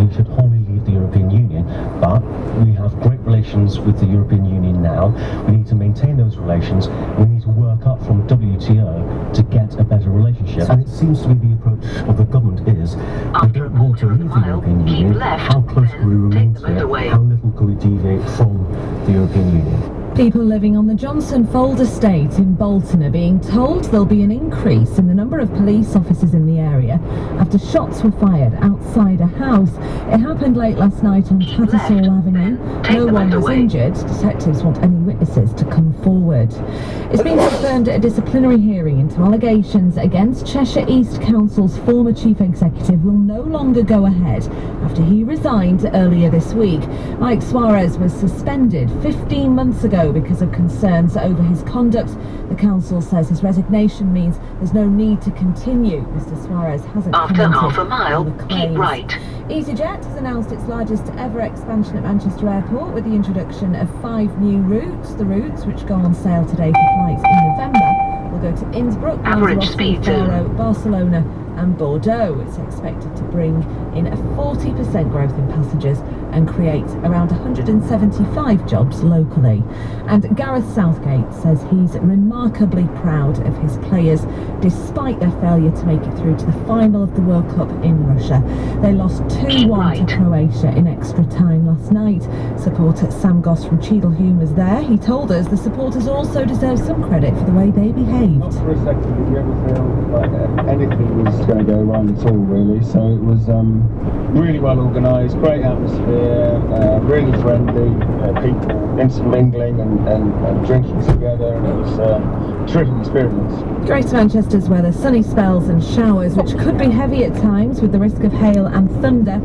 Italy should wholly leave the European Union, but we have great relations with the European Union now. We need to maintain those relations. We need to work up from WTO to get a better relationship. And it seems to be the approach of the government is, we don't want to leave the European Union. How close can we remain to it? How little can we deviate from the European Union? People living on the Johnson Fold estate in Bolton are being told there'll be an increase in the number of police officers in the area after shots were fired outside a house. It happened late last night on Tattersall Avenue. No one was injured. Detectives want any witnesses to come forward. It's been confirmed at a disciplinary hearing into allegations against Cheshire East Council's former chief executive will no longer go ahead after he resigned earlier this week. Mike Suarez was suspended 15 months ago because of concerns over his conduct. The council says his resignation means there's no need to continue. Mr. Suarez hasn't After commented half a mile, on the keep claims. right. EasyJet has announced its largest ever expansion at Manchester Airport with the introduction of 5 new routes. The routes, which go on sale today for flights in November, will go to Innsbruck, Average Lanzarote, speed Faro, Barcelona and Bordeaux. It's expected to bring in a 40% growth in passengers and create around 175 jobs locally. And Gareth Southgate says he's remarkably proud of his players despite their failure to make it through to the final of the World Cup in Russia. They lost 2-1 to Croatia in extra time last night. Supporter Sam Goss from Cheadlehume was there. He told us the supporters also deserve some credit for the way they behaved. Not for a second did you ever feel like anything was going to go wrong at all, really. So it was really well organised, great atmosphere, really friendly, people intermingling and drinking together, and it was a terrific experience. Greater Manchester's weather, sunny spells and showers which could be heavy at times with the risk of hail and thunder.